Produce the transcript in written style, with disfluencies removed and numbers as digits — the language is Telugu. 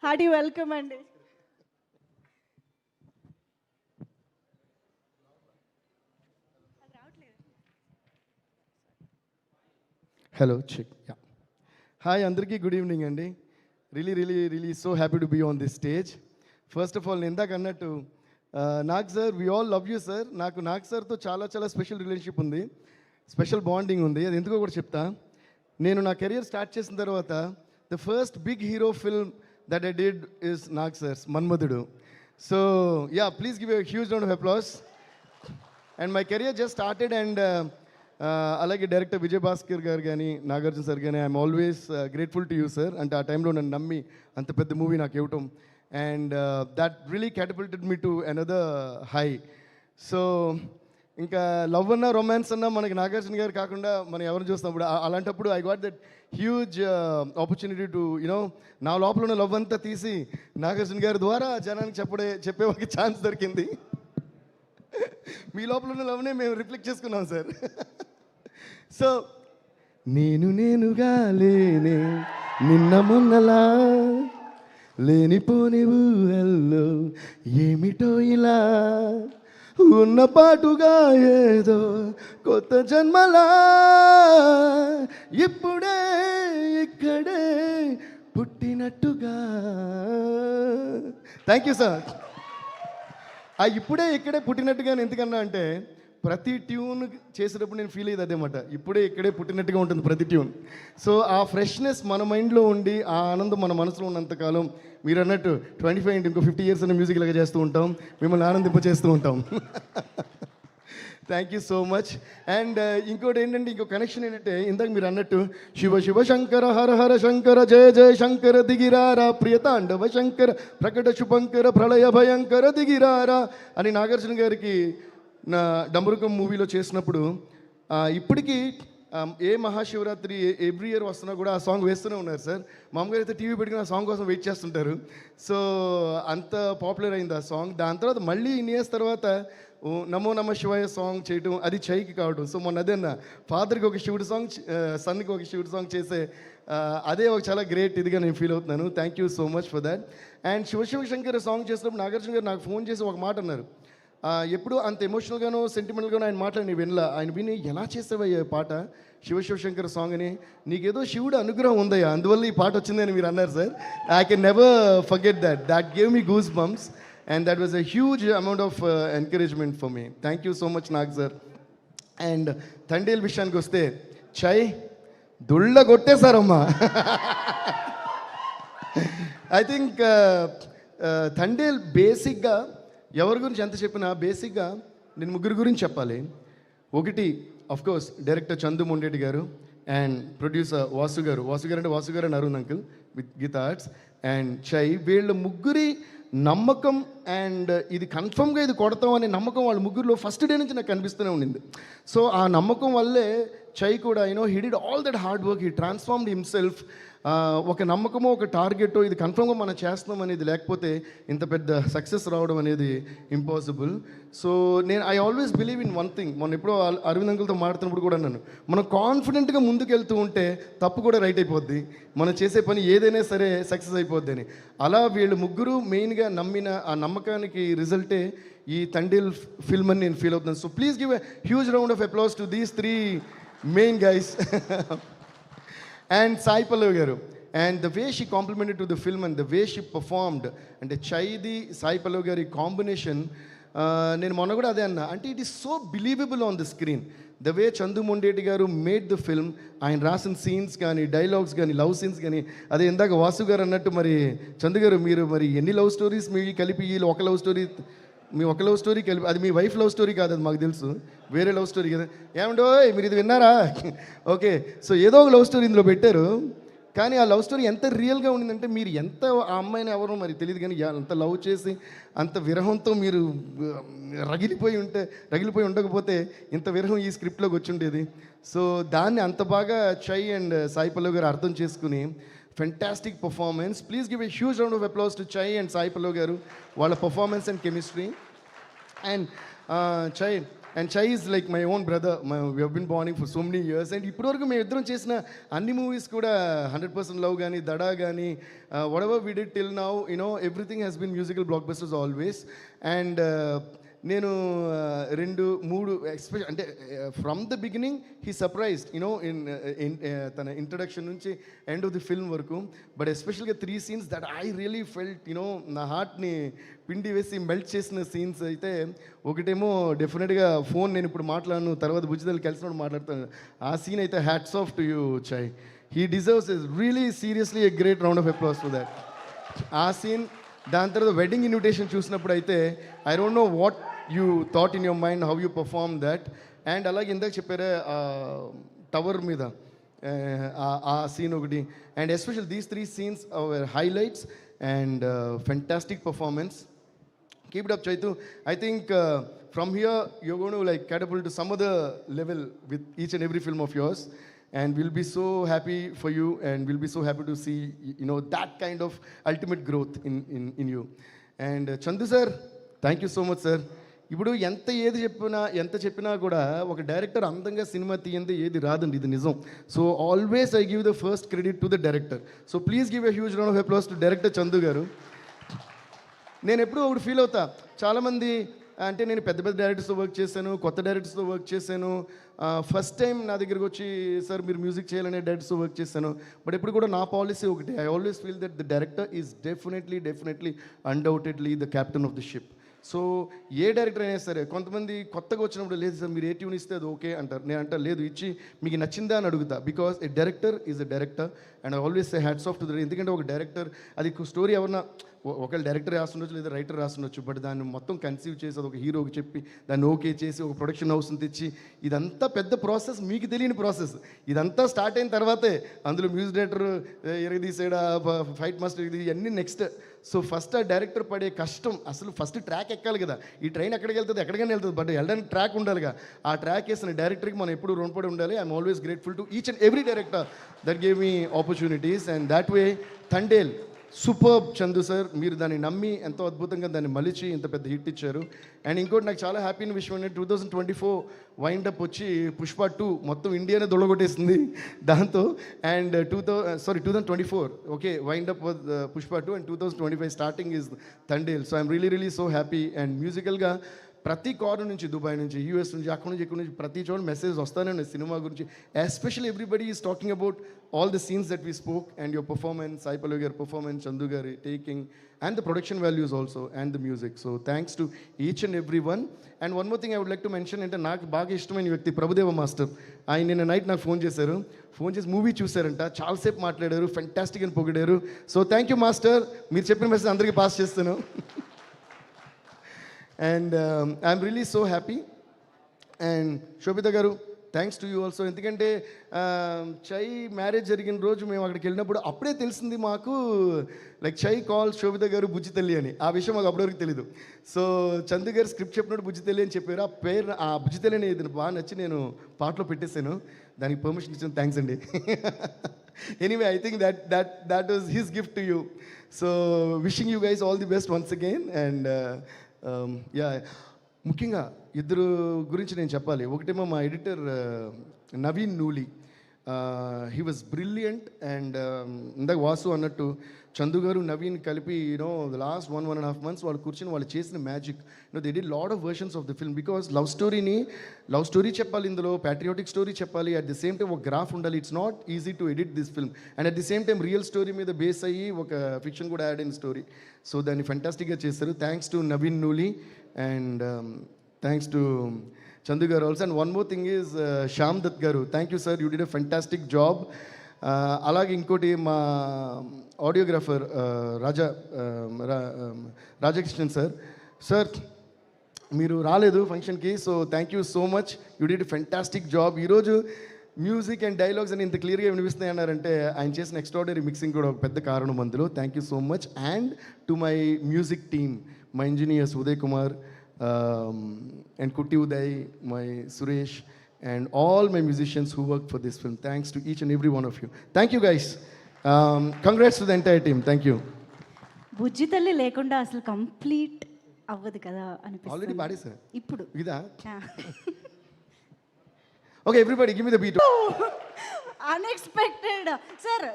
హార్టీ వెల్కమ్ అండి. Hello check. యా, హాయ్ అందరికీ గుడ్ ఈవినింగ్ అండి. Really so happy to be on this stage. First of all నేను ఇందాక అన్నట్టు Nag sir, we all love you sir. నాకు నాగ్ సార్తో చాలా స్పెషల్ రిలేషన్షిప్ ఉంది, స్పెషల్ బాండింగ్ ఉంది. అది ఎందుకో కూడా చెప్తా. నేను నా కెరియర్ స్టార్ట్ చేసిన తర్వాత the first big hero film that I did is Nag sir's Manmadhudu. So yeah, please give a huge round of applause. And my career just started. And అలాగే డైరెక్టర్ విజయ్ భాస్కర్ గారు కానీ నాగార్జున సార్ కానీ I'm always grateful to you sir. అంటే ఆ టైంలో నన్ను నమ్మి అంత పెద్ద మూవీ నాకు ఇవ్వటం, and that really catapulted me to another high. So ఇంకా లవ్ అన్నా రొమాన్స్ అన్నా మనకి నాగార్జున గారు కాకుండా మనం ఎవరిని చూస్తాం. అలాంటప్పుడు I got that huge opportunity to you know నా లోపల ఉన్న లవ్ అంతా తీసి నాగార్జున గారి ద్వారా జనానికి చెప్పే ఒక ఛాన్స్ దొరికింది. మీ లోపల ఉన్న లవ్నే మేము రిఫ్లెక్ట్ చేసుకున్నాం సార్. సో నేనుగా లేనే నిన్న మొన్నలా లేనిపోని ఊహల్లో ఏమిటో ఇలా ఉన్న పాటుగా ఏదో కొత్త జన్మలా ఇప్పుడే ఇక్కడే పుట్టినట్టుగా. Thank you sir. ఆ ఇప్పుడే ఇక్కడే పుట్టినట్టుగా ఎందుకన్నా అంటే ప్రతి ట్యూన్ చేసేటప్పుడు నేను ఫీల్ అయ్యేది అదేమాట, ఇప్పుడే ఇక్కడే పుట్టినట్టుగా ఉంటుంది ప్రతి ట్యూన్. సో ఆ ఫ్రెష్నెస్ మన మైండ్లో ఉండి ఆ ఆనందం మన మనసులో ఉన్నంతకాలం మీరు అన్నట్టు 25 ఇంటూ ఇంకో 50 years అనే మ్యూజిక్ లాగా చేస్తూ ఉంటాం, మిమ్మల్ని ఆనందింపచేస్తూ ఉంటాం. Thank you so much. And ఇంకోటి ఏంటంటే, ఇంకో కనెక్షన్ ఏంటంటే, ఇందాక మీరు అన్నట్టు శివ శివ శంకర హర హర శంకర జయ జయ శంకర దిగిరారా ప్రియతాండవ శంకర ప్రకట శుభంకర ప్రళయ భయంకర దిగిరారా అని నాగార్జున గారికి నా డమరుకం మూవీలో చేసినప్పుడు ఇప్పటికీ ఏ మహాశివరాత్రి ఎవ్రీ ఇయర్ వస్తున్నా కూడా ఆ సాంగ్ వేస్తూనే ఉన్నారు సార్. మామూలుగా అయితే టీవీ పెట్టుకుని ఆ సాంగ్ కోసం వెయిట్ చేస్తుంటారు. సో అంత పాపులర్ అయింది ఆ సాంగ్. దాని తర్వాత మళ్ళీ ఇన్ని ఇయర్స్ తర్వాత నమో నమ శివాయ సాంగ్ చేయటం, అది చైకి కావడం. సో మొన్న అదే అన్న, ఫాదర్కి ఒక శివుడు సాంగ్, సన్కి ఒక శివుడు సాంగ్ చేసే అదే ఒక చాలా గ్రేట్ ఇదిగా నేను ఫీల్ అవుతున్నాను. Thank you so much for that. And Shiva Shankar song చేసినప్పుడు నాగార్జున గారు నాకు ఫోన్ చేసి ఒక మాట అన్నారు. ఎప్పుడు అంత ఎమోషనల్గానో సెంటిమెంటల్గానో ఆయన మాట నేను వినలా. ఆయన విని ఎలా చేసేవయ్యా పాట శివశంకర్ సాంగ్ అని, నీకేదో శివుడు అనుగ్రహం ఉందయ్యా, అందువల్ల ఈ పాట వచ్చిందని మీరు అన్నారు sir. I can never forget that gave me goose bumps and that was a huge amount of encouragement for me. Thank you so much Nag sir. And Thandel విషయానికి వస్తే చై దుళ్ళ కొట్టేశారమ్మా. ఐ థింక్ తండేల్ బేసిక్గా ఎవరి గురించి ఎంత చెప్పినా బేసిక్గా నేను ముగ్గురు గురించి చెప్పాలి. ఒకటి కోర్స్ డైరెక్టర్ చందు మొండేటి గారు అండ్ ప్రొడ్యూసర్ వాసు గారు అంటే Arun uncle with Geetha Arts and Chai. వీళ్ళ ముగ్గురి నమ్మకం అండ్ ఇది కన్ఫర్మ్గా ఇది కొడతాం అనే నమ్మకం వాళ్ళ ముగ్గురులో ఫస్ట్ డే నుంచి నాకు కనిపిస్తూనే ఉండింది. సో ఆ నమ్మకం వల్లే చై కూడా he did all that hard work, he transformed himself. ఒక నమ్మకమో ఒక టార్గెటో ఇది కన్ఫర్మ్గా మనం చేస్తున్నాం అనేది లేకపోతే ఇంత పెద్ద సక్సెస్ రావడం అనేది impossible. So I always believe in one thing. మొన్న ఎప్పుడో అరవింద్ అంకుల్తో మాడుతున్నప్పుడు కూడా అన్నాను, మనం కాన్ఫిడెంట్గా ముందుకు వెళ్తూ ఉంటే తప్పు కూడా రైట్ అయిపోద్ది, మనం చేసే పని ఏదైనా సరే సక్సెస్ అయిపోద్ది అని. అలా వీళ్ళు ముగ్గురు మెయిన్గా నమ్మిన ఆ నమ్మకానికి రిజల్టే ఈ తండేల్ ఫిల్మ్ అని నేను ఫీల్ అవుతున్నాను. So please give a huge round of applause to these 3 main guys. And Sai Pallavi garu, and the way she complemented to the film and the way she performed, అంటే చైది సాయి పల్లవి గారి కాంబినేషన్. నేను మొన్న కూడా అదే అన్నా, అంటే it is so believable on the screen the way Chandu Mondeti గారు మేడ్ ద ఫిల్మ్. ఆయన రాసిన సీన్స్ కానీ డైలాగ్స్ కానీ లవ్ సీన్స్ కానీ, అదే ఇందాక వాసు గారు అన్నట్టు మరి చందు గారు మీరు మరి ఎన్ని లవ్ స్టోరీస్ మీ కలిపి వీళ్ళు ఒక లవ్ స్టోరీ కలిపి, అది మీ వైఫ్ లవ్ స్టోరీ కాదు, అది మాకు తెలుసు, వేరే లవ్ స్టోరీ కదా. ఏమంటో మీరు ఇది విన్నారా? ఓకే, సో ఏదో ఒక లవ్ స్టోరీ ఇందులో పెట్టారు. కానీ ఆ లవ్ స్టోరీ ఎంత రియల్గా ఉండిందంటే, మీరు ఎంత ఆ అమ్మాయిని ఎవరో మరి తెలియదు కానీ అంత లవ్ చేసి అంత విరహంతో మీరు రగిలిపోయి ఉండకపోతే ఇంత విరహం ఈ స్క్రిప్ట్లోకి వచ్చి ఉండేది. సో దాన్ని అంత బాగా చై అండ్ సాయి పల్లవి గారు అర్థం చేసుకుని fantastic performance. Please give a huge round of applause to చై అండ్ సాయి పల్లవి గారు, వాళ్ళ పర్ఫార్మెన్స్ అండ్ కెమిస్ట్రీ. అండ్ చై, అండ్ చై is like my own brother. We have been bonding for so many years. And ఇప్పటివరకు మేము ఇద్దరం చేసిన అన్ని మూవీస్ కూడా 100% లవ్ కానీ, దడా కానీ, whatever we did till now, everything has been musical blockbusters always. And నేను 2-3 ఎక్స్పెషల్ అంటే from the beginning he surprised in తన ఇంట్రడక్షన్ నుంచి ఎండ్ ఆఫ్ ది ఫిల్మ్ వరకు. బట్ ఎస్పెషల్గా 3 scenes that I really felt నా హార్ట్ని పిండి వేసి మెల్ట్ చేసిన సీన్స్ అయితే, ఒకటేమో డెఫినెట్గా ఫోన్ నేను ఇప్పుడు మాట్లాడను, తర్వాత బుజ్జిదల్లి కలిసినప్పుడు మాట్లాడతాను. ఆ సీన్ అయితే hats off to you Chai. He deserves is really seriously a great round of applause for that. ఆ సీన్, దాని తర్వాత వెడ్డింగ్ ఇన్విటేషన్ చూసినప్పుడు అయితే I don't know what you thought in your mind, how you perform that. And అలాగే ఇందాక చెప్పారే టవర్ మీద ఆ సీన్ ఒకటి. And especially these 3 scenes are highlights and fantastic performance. Keep it up, Chaitu. I think from here you're going to like catapult to some other level with each and every film of yours, and we'll be so happy for you, and we'll be so happy to see that kind of ultimate growth in you. And Chandu sir, thank you so much sir. ఇప్పుడు ఎంత చెప్పినా కూడా ఒక డైరెక్టర్ అందంగా సినిమా తీయందే ఏది రాదండి, ఇది నిజం. So always I give the first credit to the director. So please give a huge round of applause to director Chandu గారు. నేను ఎప్పుడూ ఒకటి ఫీల్ అవుతా, చాలామంది అంటే నేను పెద్ద పెద్ద డైరెక్టర్స్తో వర్క్ చేశాను, కొత్త డైరెక్టర్స్తో వర్క్ చేశాను, ఫస్ట్ టైం నా దగ్గరికి వచ్చి సార్ మీరు మ్యూజిక్ చేయాలనే డైరెక్టర్స్తో వర్క్ చేశాను. బట్ ఎప్పుడు కూడా నా పాలసీ ఒకటి, I always feel that the director is definitely undoubtedly the captain of the ship. So A director అయినా సరే, కొంతమంది కొత్తగా వచ్చినప్పుడు లేదు సార్ మీరు ఏ ట్యూన్ ఇస్తే అది ఓకే అంటారు. నేను అంటే లేదు, ఇచ్చి మీకు నచ్చిందా అని అడుగుతా. Because A director is a director and I always say hats off to the. ఎందుకంటే ఒక డైరెక్టర్ అది స్టోరీ ఎవరన్నా ఒకవేళ డైరెక్టర్ రాస్తుండొచ్చు లేదా రైటర్ రాస్తుండొచ్చు, బట్ దాన్ని మొత్తం కన్సీవ్ చేసి అది ఒక హీరోకి చెప్పి దాన్ని ఓకే చేసి ఒక ప్రొడక్షన్ హౌస్ని తెచ్చి, ఇదంతా పెద్ద ప్రాసెస్, మీకు తెలియని ప్రాసెస్. ఇదంతా స్టార్ట్ అయిన తర్వాతే అందులో మ్యూజిక్ డైరెక్టర్ ఎరగదీసాడా, ఫైట్ మాస్టర్ ఇది ఇవన్నీ నెక్స్ట్. సో ఫస్ట్ ఆ డైరెక్టర్ పడే కష్టం, అసలు ఫస్ట్ ట్రాక్ ఎక్కాలి కదా. ఈ ట్రైన్ ఎక్కడికి వెళ్తుంది, ఎక్కడికైనా వెళ్తుంది, బట్ వెళ్ళడానికి ట్రాక్ ఉండాలిగా. ఆ ట్రాక్ వేసిన డైరెక్టర్కి మనం ఎప్పుడు రుణపడి ఉండాలి. I'm always grateful to each and every director that gave me opportunities. And that way Thandel superb Chandu sir, మీరు దాన్ని నమ్మి ఎంతో అద్భుతంగా దాన్ని మలిచి ఇంత పెద్ద హిట్ ఇచ్చారు. అండ్ ఇంకోటి నాకు చాలా హ్యాపీ అయిన విషయం ఏంటంటే 2024 వైండప్ వచ్చి పుష్ప 2 మొత్తం ఇండియానే దొల్లగొట్టేసింది దాంతో. And 2024 okay wind up Pushpa 2 and 2025 starting is Thandel. So I'm really so happy. And మ్యూజికల్గా ప్రతి కార్నర్ నుంచి, దుబాయ్ నుంచి, యూఎస్ నుంచి, అక్కడ నుంచి, ఇక్కడ నుంచి, ప్రతి చోట మెసేజ్ వస్తానే ఉన్నాయి సినిమా గురించి. Especially everybody is talking about all the scenes that we spoke and your performance, Sai Pallavi గారి పర్ఫార్మెన్స్, చందు గారి taking and the production values also and the music. So thanks to each and every one. And one more thing I would like to mention, అంటే నాకు బాగా ఇష్టమైన వ్యక్తి ప్రభుదేవ మాస్టర్. ఆయన నిన్న నైట్ నాకు ఫోన్ చేసి మూవీ చూశారంట, చాలాసేపు మాట్లాడారు, ఫెంటాస్టిక్ అని పొగిడారు. సో థ్యాంక్ యూ మాస్టర్, మీరు చెప్పిన మెసేజ్ అందరికీ పాస్ చేస్తాను. And I'm really so happy. And Sobhita garu, thanks to you also. ఎందుకంటే చై మ్యారేజ్ జరిగిన రోజు మేము అక్కడికి వెళ్ళినప్పుడు అప్పుడే తెలిసింది మాకు, లైక్ చై కాల్ శోభిత గారు బుజ్జి తల్లి అని. ఆ విషయం మాకు అప్పటివరకు తెలీదు. సో చందు గారు స్క్రిప్ట్ చెప్పినట్టు బుజ్జి తల్లి అని చెప్పారు. ఆ పేరు, ఆ బుజ్జి తల్లి అనేది బాగా నచ్చి నేను పాటలో పెట్టేశాను. దానికి పర్మిషన్ ఇచ్చిన థ్యాంక్స్ అండి. Anyway I think that was his gift to you. So wishing you guys all the best once again. And yeah, ముఖ్యంగా ఇద్దరు గురించి నేను చెప్పాలి. ఒకటేమో మా editor Naveen Nooli, he was brilliant. And ఇందాక వాసు అన్నట్టు చందు గారు నవీన్ కలిపి ద లాస్ట్ 1.5 months వాళ్ళు కూర్చొని వాళ్ళు చేసిన magic. They did lot of versions of the film. Because love story చెప్పాలి, ఇందులో ప్యాట్రియాటిక్ స్టోరీ చెప్పాలి, అట్ ది సేమ్ టైం ఒక గ్రాఫ్ ఉండాలి. It's not easy to edit this film. And at the same time real story మీద బేస్ అయ్యి ఒక ఫిక్షన్ కూడా యాడ్ అయిన స్టోరీ. సో దాన్ని ఫెంటాస్టిక్గా చేస్తారు. Thanks to Naveen Nooli and thanks to Chandu garu also. And one more thing is Shyam Dutt garu, thank you sir, you did a fantastic job. అలాగే ఇంకోటి మా ఆడియోగ్రాఫర్ రాజకృష్ణన్ సార్ మీరు రాలేదు ఫంక్షన్కి. So thank you so much, you did fantastic job. ఈరోజు మ్యూజిక్ అండ్ డైలాగ్స్ అని ఇంత క్లియర్గా వినిపిస్తున్నాయి అన్నారంటే ఆయన చేసిన ఎక్స్ట్రాడనరీ మిక్సింగ్ కూడా ఒక పెద్ద కారణం అందులో. Thank you so much. And to my music team, my engineers Uday Kumar and Kutti Uday, my Suresh, and all my musicians who worked for this film. Thanks to each and every one of you. Thank you guys. Congrats to the entire team. Thank you. బుజ్జి తల్లి లేకుండా అసలు కంప్లీట్ అవ్వదు కదా ఆల్రెడీ అనిపిస్తుంది పాడేసా ఇప్పుడు. ఇదా okay everybody give me the beat unexpected sir.